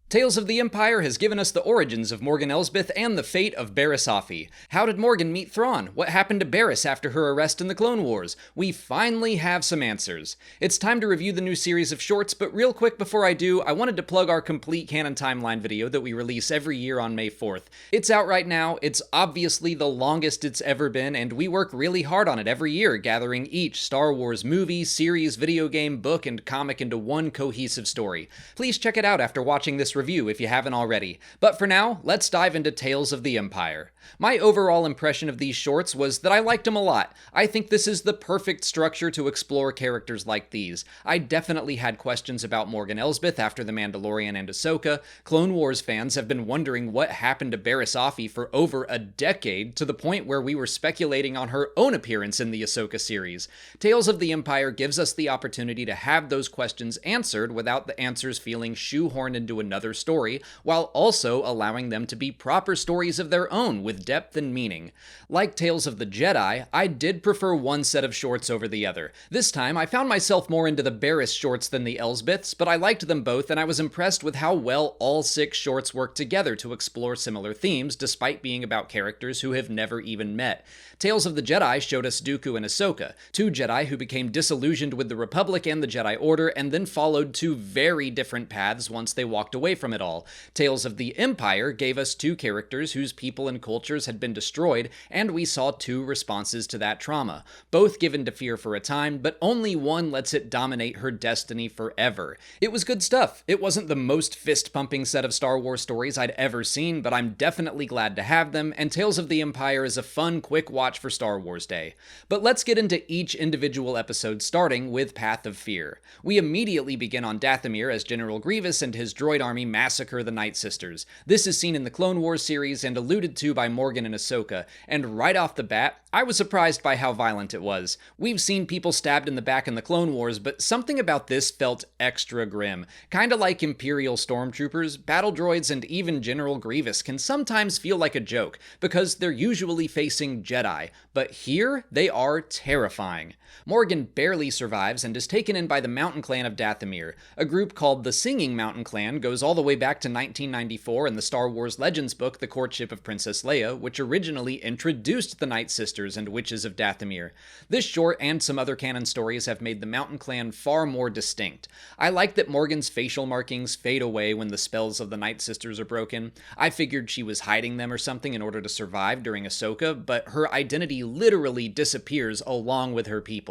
Tales of the Empire has given us the origins of Morgan Elsbeth and the fate of Barriss Offee. How did Morgan meet Thrawn? What happened to Barriss after her arrest in the Clone Wars? We finally have some answers. It's time to review the new series of shorts, but real quick before I do, I wanted to plug our complete canon timeline video that we release every year on May 4th. It's out right now, it's obviously the longest it's ever been, and we work really hard on it every year, gathering each Star Wars movie, series, video game, book, and comic into one cohesive story. Please check it out after watching this review if you haven't already. But for now, let's dive into Tales of the Empire. My overall impression of these shorts was that I liked them a lot. I think this is the perfect structure to explore characters like these. I definitely had questions about Morgan Elsbeth after The Mandalorian and Ahsoka. Clone Wars fans have been wondering what happened to Barriss Offee for over a decade, to the point where we were speculating on her own appearance in the Ahsoka series. Tales of the Empire gives us the opportunity to have those questions answered without the answers feeling shoehorned into another story, while also allowing them to be proper stories of their own with depth and meaning. Like Tales of the Jedi, I did prefer one set of shorts over the other. This time, I found myself more into the Barriss shorts than the Elsbeths, but I liked them both, and I was impressed with how well all 6 shorts work together to explore similar themes, despite being about characters who have never even met. Tales of the Jedi showed us Dooku and Ahsoka, 2 Jedi who became disillusioned with the Republic and the Jedi Order, and then followed 2 very different paths once they walked away from it all. Tales of the Empire gave us 2 characters whose people and cultures had been destroyed, and we saw 2 responses to that trauma, both given to fear for a time, but only one lets it dominate her destiny forever. It was good stuff. It wasn't the most fist-pumping set of Star Wars stories I'd ever seen, but I'm definitely glad to have them, and Tales of the Empire is a fun, quick watch for Star Wars Day. But let's get into each individual episode, starting with Path of Fear. We immediately begin on Dathomir as General Grievous and his droid army massacre the Night Sisters. This is seen in the Clone Wars series and alluded to by Morgan and Ahsoka, and right off the bat, I was surprised by how violent it was. We've seen people stabbed in the back in the Clone Wars, but something about this felt extra grim. Kinda like Imperial stormtroopers, battle droids, and even General Grievous can sometimes feel like a joke, because they're usually facing Jedi, but here, they are terrifying. Morgan barely survives and is taken in by the Mountain Clan of Dathomir. A group called the Singing Mountain Clan goes all the way back to 1994 in the Star Wars Legends book The Courtship of Princess Leia, which originally introduced the Night Sisters and Witches of Dathomir. This short and some other canon stories have made the Mountain Clan far more distinct. I like that Morgan's facial markings fade away when the spells of the Night Sisters are broken. I figured she was hiding them or something in order to survive during Ahsoka, but her identity literally disappears along with her people.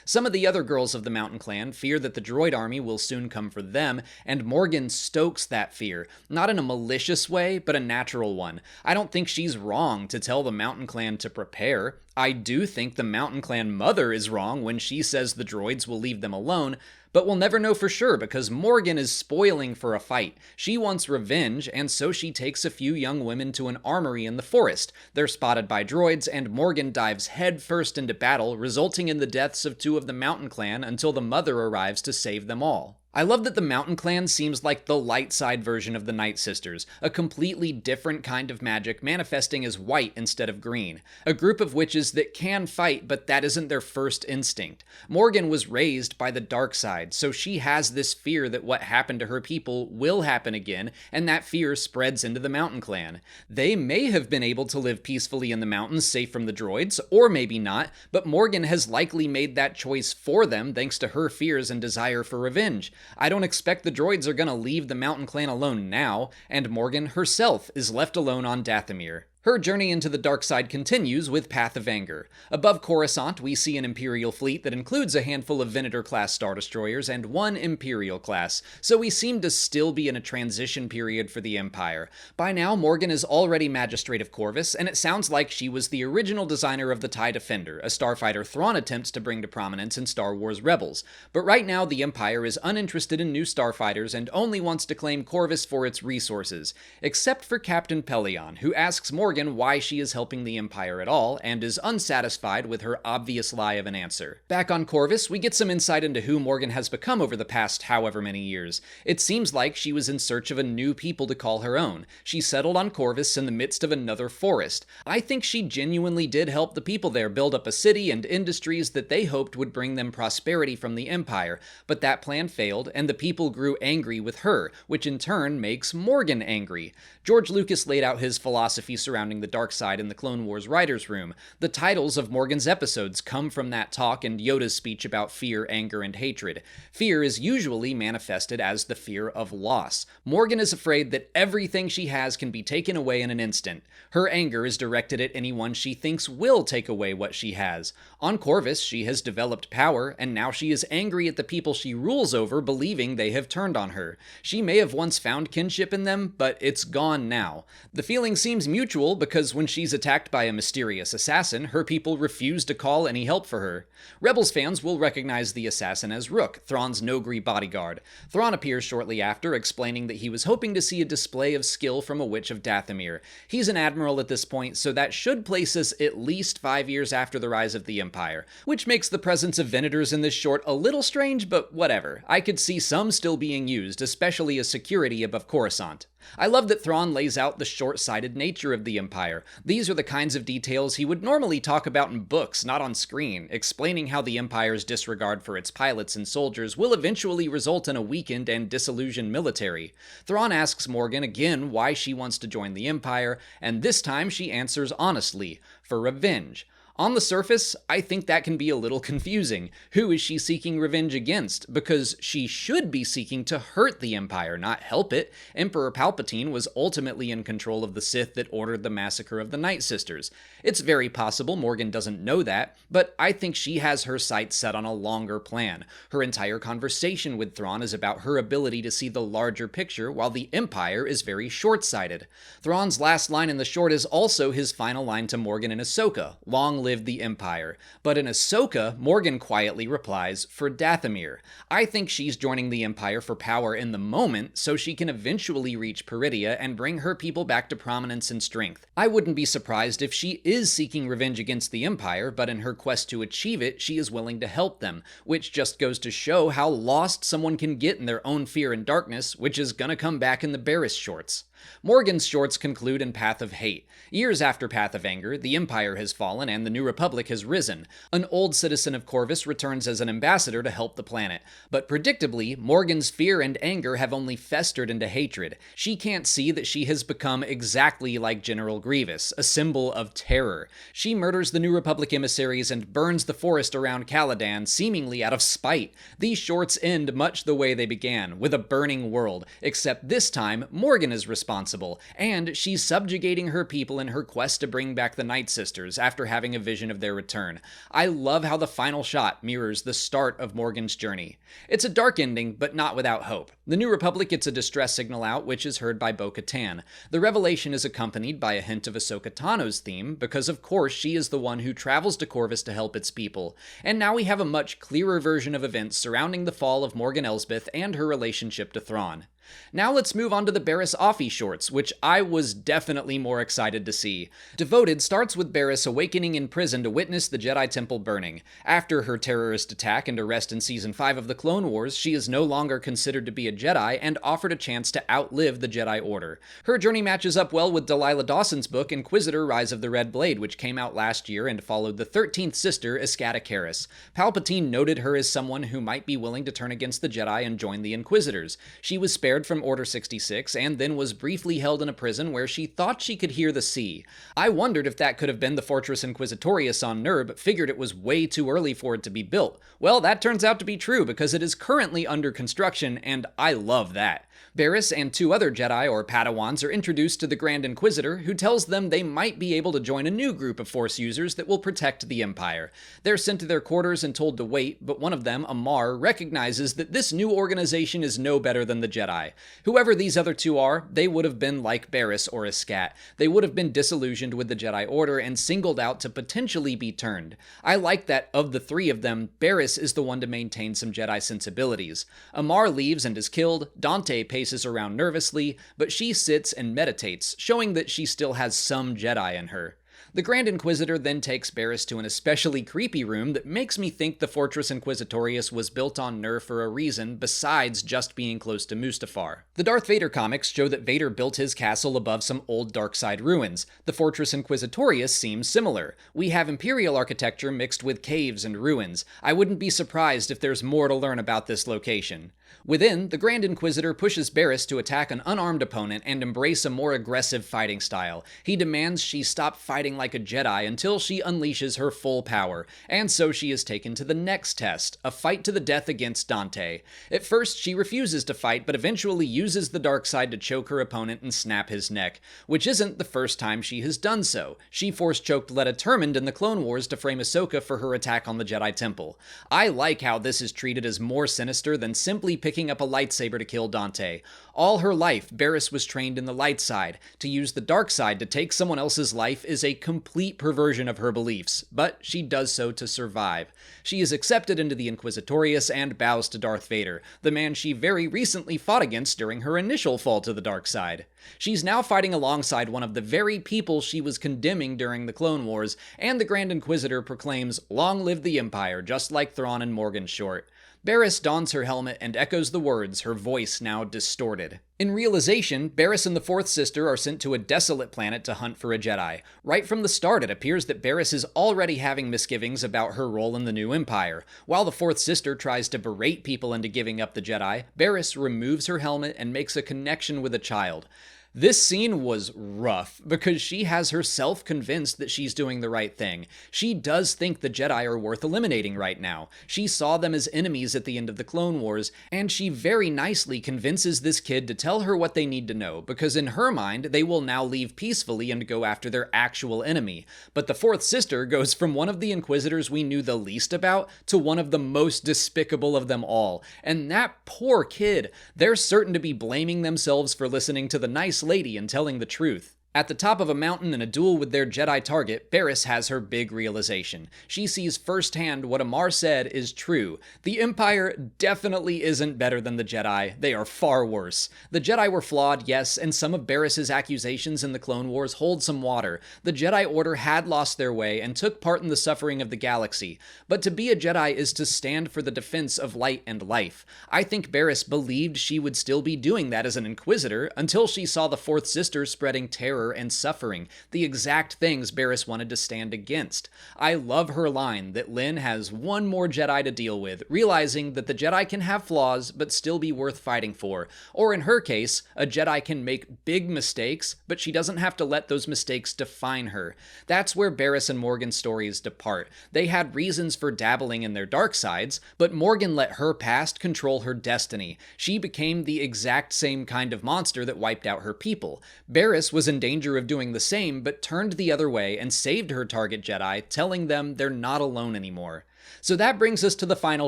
Some of the other girls of the Mountain Clan fear that the droid army will soon come for them, and Morgan stokes that fear, not in a malicious way, but a natural one. I don't think she's wrong to tell the Mountain Clan to prepare. I do think the Mountain Clan mother is wrong when she says the droids will leave them alone, but we'll never know for sure because Morgan is spoiling for a fight. She wants revenge, and so she takes a few young women to an armory in the forest. They're spotted by droids, and Morgan dives headfirst into battle, resulting in the deaths of 2 of the Mountain Clan until the mother arrives to save them all. I love that the Mountain Clan seems like the light side version of the Night Sisters, a completely different kind of magic manifesting as white instead of green. A group of witches that can fight, but that isn't their first instinct. Morgan was raised by the dark side, so she has this fear that what happened to her people will happen again, and that fear spreads into the Mountain Clan. They may have been able to live peacefully in the mountains, safe from the droids, or maybe not, but Morgan has likely made that choice for them thanks to her fears and desire for revenge. I don't expect the droids are gonna leave the Mountain Clan alone now, and Morgan herself is left alone on Dathomir. Her journey into the dark side continues with Path of Anger. Above Coruscant, we see an Imperial fleet that includes a handful of Venator-class Star Destroyers and 1 Imperial class, so we seem to still be in a transition period for the Empire. By now, Morgan is already Magistrate of Corvus, and it sounds like she was the original designer of the TIE Defender, a starfighter Thrawn attempts to bring to prominence in Star Wars Rebels. But right now, the Empire is uninterested in new starfighters and only wants to claim Corvus for its resources, except for Captain Pelion, who asks Morgan Morgan why she is helping the Empire at all, and is unsatisfied with her obvious lie of an answer. Back on Corvus, we get some insight into who Morgan has become over the past however many years. It seems like she was in search of a new people to call her own. She settled on Corvus in the midst of another forest. I think she genuinely did help the people there build up a city and industries that they hoped would bring them prosperity from the Empire, but that plan failed, and the people grew angry with her, which in turn makes Morgan angry. George Lucas laid out his philosophy surrounding the dark side in the Clone Wars writers' room. The titles of Morgan's episodes come from that talk and Yoda's speech about fear, anger, and hatred. Fear is usually manifested as the fear of loss. Morgan is afraid that everything she has can be taken away in an instant. Her anger is directed at anyone she thinks will take away what she has. On Corvus, she has developed power, and now she is angry at the people she rules over, believing they have turned on her. She may have once found kinship in them, but it's gone now. The feeling seems mutual because when she's attacked by a mysterious assassin, her people refuse to call any help for her. Rebels fans will recognize the assassin as Rook, Thrawn's Noghri bodyguard. Thrawn appears shortly after, explaining that he was hoping to see a display of skill from a witch of Dathomir. He's an admiral at this point, so that should place us at least 5 years after the rise of the Empire, which makes the presence of Venators in this short a little strange, but whatever. I could see some still being used, especially as security above Coruscant. I love that Thrawn lays out the short-sighted nature of the Empire. These are the kinds of details he would normally talk about in books, not on screen, explaining how the Empire's disregard for its pilots and soldiers will eventually result in a weakened and disillusioned military. Thrawn asks Morgan again why she wants to join the Empire, and this time she answers honestly, for revenge. On the surface, I think that can be a little confusing. Who is she seeking revenge against? Because she should be seeking to hurt the Empire, not help it. Emperor Palpatine was ultimately in control of the Sith that ordered the massacre of the Night Sisters. It's very possible Morgan doesn't know that, but I think she has her sights set on a longer plan. Her entire conversation with Thrawn is about her ability to see the larger picture, while the Empire is very short-sighted. Thrawn's last line in the short is also his final line to Morgan and Ahsoka, "Long live the Empire." But in Ahsoka, Morgan quietly replies, "For Dathomir." I think she's joining the Empire for power in the moment, so she can eventually reach Peridea and bring her people back to prominence and strength. I wouldn't be surprised if she is seeking revenge against the Empire, but in her quest to achieve it, she is willing to help them, which just goes to show how lost someone can get in their own fear and darkness, which is gonna come back in the Barriss shorts. Morgan's shorts conclude in Path of Hate. Years after Path of Anger, the Empire has fallen and the New Republic has risen. An old citizen of Corvus returns as an ambassador to help the planet. But predictably, Morgan's fear and anger have only festered into hatred. She can't see that she has become exactly like General Grievous, a symbol of terror. She murders the New Republic emissaries and burns the forest around Caladan, seemingly out of spite. These shorts end much the way they began, with a burning world, except this time, Morgan is responsible, and she's subjugating her people in her quest to bring back the Night Sisters after having a vision of their return. I love how the final shot mirrors the start of Morgan's journey. It's a dark ending, but not without hope. The New Republic gets a distress signal out, which is heard by Bo-Katan. The revelation is accompanied by a hint of Ahsoka Tano's theme, because of course she is the one who travels to Corvus to help its people. And now we have a much clearer version of events surrounding the fall of Morgan Elsbeth and her relationship to Thrawn. Now let's move on to the Barriss Offee shorts, which I was definitely more excited to see. Devoted starts with Barriss awakening in prison to witness the Jedi Temple burning. After her terrorist attack and arrest in Season 5 of the Clone Wars, she is no longer considered to be a Jedi and offered a chance to outlive the Jedi Order. Her journey matches up well with Delilah Dawson's book Inquisitor Rise of the Red Blade, which came out last year and followed the 13th sister, Escata Karis. Palpatine noted her as someone who might be willing to turn against the Jedi and join the Inquisitors. She was spared from Order 66 and then was briefly held in a prison where she thought she could hear the sea. I wondered if that could have been the Fortress Inquisitorius on Ner, but figured it was way too early for it to be built. Well, that turns out to be true because it is currently under construction, and I love that. Barriss and 2 other Jedi or Padawans are introduced to the Grand Inquisitor, who tells them they might be able to join a new group of Force users that will protect the Empire. They're sent to their quarters and told to wait, but one of them, Amar, recognizes that this new organization is no better than the Jedi. Jedi. Whoever these other two are, they would have been like Barriss or Iscat. They would have been disillusioned with the Jedi Order and singled out to potentially be turned. I like that of the three of them, Barriss is the one to maintain some Jedi sensibilities. Amar leaves and is killed, Dante paces around nervously, but she sits and meditates, showing that she still has some Jedi in her. The Grand Inquisitor then takes Barriss to an especially creepy room that makes me think the Fortress Inquisitorius was built on Nur for a reason besides just being close to Mustafar. The Darth Vader comics show that Vader built his castle above some old darkside ruins. The Fortress Inquisitorius seems similar. We have Imperial architecture mixed with caves and ruins. I wouldn't be surprised if there's more to learn about this location. Within, the Grand Inquisitor pushes Barriss to attack an unarmed opponent and embrace a more aggressive fighting style. He demands she stop fighting like a Jedi until she unleashes her full power, and so she is taken to the next test, a fight to the death against Dante. At first, she refuses to fight, but eventually uses the dark side to choke her opponent and snap his neck, which isn't the first time she has done so. She force-choked Letta Termund in the Clone Wars to frame Ahsoka for her attack on the Jedi Temple. I like how this is treated as more sinister than simply picking up a lightsaber to kill Dante. All her life, Barriss was trained in the light side. To use the dark side to take someone else's life is a complete perversion of her beliefs, but she does so to survive. She is accepted into the Inquisitorius and bows to Darth Vader, the man she very recently fought against during her initial fall to the dark side. She's now fighting alongside one of the very people she was condemning during the Clone Wars, and the Grand Inquisitor proclaims, "Long live the Empire," just like Thrawn and Morgan Short. Barriss dons her helmet and echoes the words, her voice now distorted. In realization, Barriss and the Fourth Sister are sent to a desolate planet to hunt for a Jedi. Right from the start, it appears that Barriss is already having misgivings about her role in the new Empire. While the Fourth Sister tries to berate people into giving up the Jedi, Barriss removes her helmet and makes a connection with a child. This scene was rough, because she has herself convinced that she's doing the right thing. She does think the Jedi are worth eliminating right now. She saw them as enemies at the end of the Clone Wars, and she very nicely convinces this kid to tell her what they need to know, because in her mind, they will now leave peacefully and go after their actual enemy. But the Fourth Sister goes from one of the Inquisitors we knew the least about to one of the most despicable of them all. And that poor kid, they're certain to be blaming themselves for listening to the nice lady and telling the truth. At the top of a mountain in a duel with their Jedi target, Barriss has her big realization. She sees firsthand what Amar said is true. The Empire definitely isn't better than the Jedi. They are far worse. The Jedi were flawed, yes, and some of Barriss's accusations in the Clone Wars hold some water. The Jedi Order had lost their way and took part in the suffering of the galaxy. But to be a Jedi is to stand for the defense of light and life. I think Barriss believed she would still be doing that as an Inquisitor until she saw the Fourth Sister spreading terror and suffering, the exact things Barriss wanted to stand against. I love her line that Lynn has one more Jedi to deal with, realizing that the Jedi can have flaws but still be worth fighting for. Or in her case, a Jedi can make big mistakes, but she doesn't have to let those mistakes define her. That's where Barriss and Morgan's stories depart. They had reasons for dabbling in their dark sides, but Morgan let her past control her destiny. She became the exact same kind of monster that wiped out her people. Barriss was in danger of doing the same, but turned the other way and saved her target Jedi, telling them they're not alone anymore. So that brings us to the final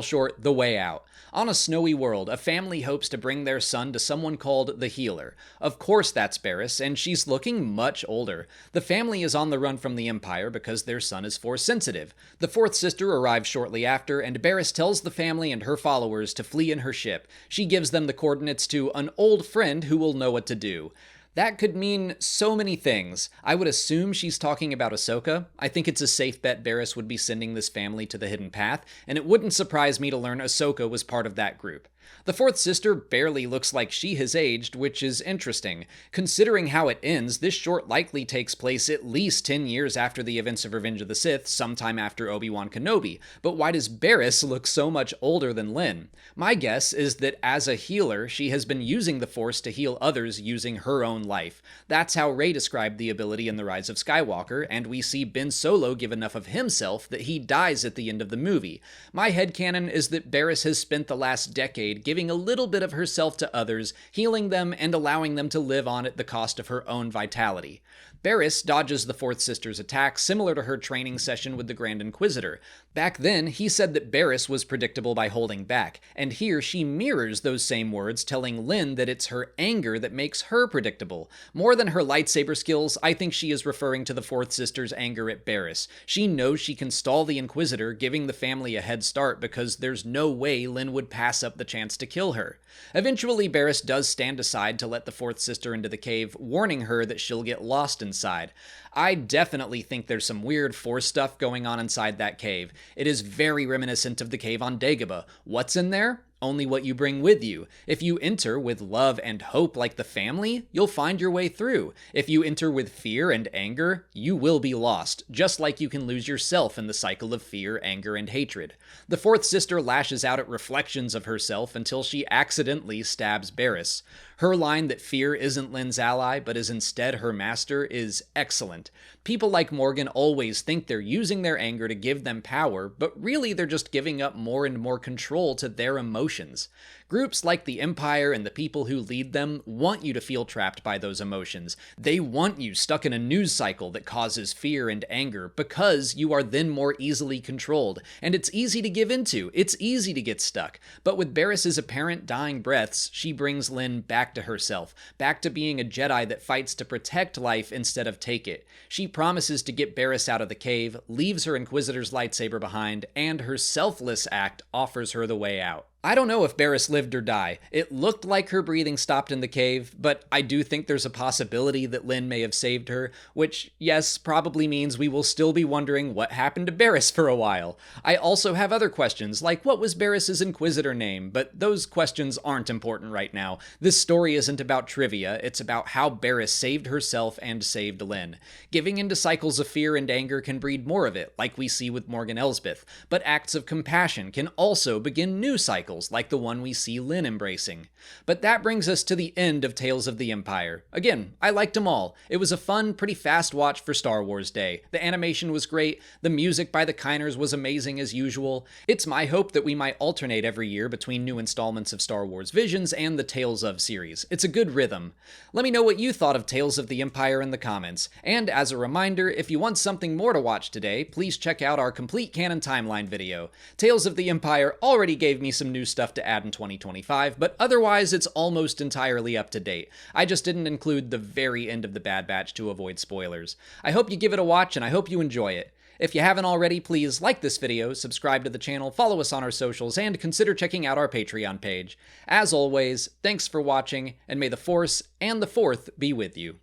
short, The Way Out. On a snowy world, a family hopes to bring their son to someone called the Healer. Of course that's Barriss, and she's looking much older. The family is on the run from the Empire because their son is Force sensitive. The Fourth Sister arrives shortly after, and Barriss tells the family and her followers to flee in her ship. She gives them the coordinates to an old friend who will know what to do. That could mean so many things. I would assume she's talking about Ahsoka. I think it's a safe bet Barriss would be sending this family to the Hidden Path, and it wouldn't surprise me to learn Ahsoka was part of that group. The Fourth Sister barely looks like she has aged, which is interesting. Considering how it ends, this short likely takes place at least 10 years after the events of Revenge of the Sith, sometime after Obi-Wan Kenobi. But why does Barriss look so much older than Lynn? My guess is that as a healer, she has been using the Force to heal others using her own life. That's how Rey described the ability in The Rise of Skywalker, and we see Ben Solo give enough of himself that he dies at the end of the movie. My headcanon is that Barriss has spent the last decade giving a little bit of herself to others, healing them and allowing them to live on at the cost of her own vitality. Barriss dodges the Fourth Sister's attack, similar to her training session with the Grand Inquisitor. Back then, he said that Barriss was predictable by holding back, and here she mirrors those same words, telling Lyn that it's her anger that makes her predictable. More than her lightsaber skills, I think she is referring to the fourth sister's anger at Barriss. She knows she can stall the Inquisitor, giving the family a head start because there's no way Lyn would pass up the chance to kill her. Eventually, Barriss does stand aside to let the fourth sister into the cave, warning her that she'll get lost inside. I definitely think there's some weird Force stuff going on inside that cave. It is very reminiscent of the cave on Dagobah. What's in there? Only what you bring with you. If you enter with love and hope like the family, you'll find your way through. If you enter with fear and anger, you will be lost, just like you can lose yourself in the cycle of fear, anger, and hatred. The fourth sister lashes out at reflections of herself until she accidentally stabs Barriss. Her line that fear isn't Lyn's ally, but is instead her master, is excellent. People like Morgan always think they're using their anger to give them power, but really they're just giving up more and more control to their emotions. Groups like the Empire and the people who lead them want you to feel trapped by those emotions. They want you stuck in a news cycle that causes fear and anger because you are then more easily controlled, and it's easy to give into, it's easy to get stuck. But with Barriss's apparent dying breaths, she brings Lyn back to herself, back to being a Jedi that fights to protect life instead of take it. She promises to get Barriss out of the cave, leaves her Inquisitor's lightsaber behind, and her selfless act offers her the way out. I don't know if Barriss lived or died. It looked like her breathing stopped in the cave, but I do think there's a possibility that Lyn may have saved her, which, yes, probably means we will still be wondering what happened to Barriss for a while. I also have other questions, like what was Barriss's Inquisitor name, but those questions aren't important right now. This story isn't about trivia, it's about how Barriss saved herself and saved Lyn. Giving into cycles of fear and anger can breed more of it, like we see with Morgan Elsbeth, but acts of compassion can also begin new cycles, like the one we see Lyn embracing. But that brings us to the end of Tales of the Empire. Again, I liked them all. It was a fun, pretty fast watch for Star Wars Day. The animation was great, the music by the Kiners was amazing as usual. It's my hope that we might alternate every year between new installments of Star Wars Visions and the Tales of series. It's a good rhythm. Let me know what you thought of Tales of the Empire in the comments. And as a reminder, if you want something more to watch today, please check out our complete canon timeline video. Tales of the Empire already gave me some new stuff to add in 2025, but otherwise it's almost entirely up to date. I just didn't include the very end of the Bad Batch to avoid spoilers. I hope you give it a watch and I hope you enjoy it. If you haven't already, please like this video, subscribe to the channel, follow us on our socials, and consider checking out our Patreon page. As always, thanks for watching, and may the Force and the Fourth be with you.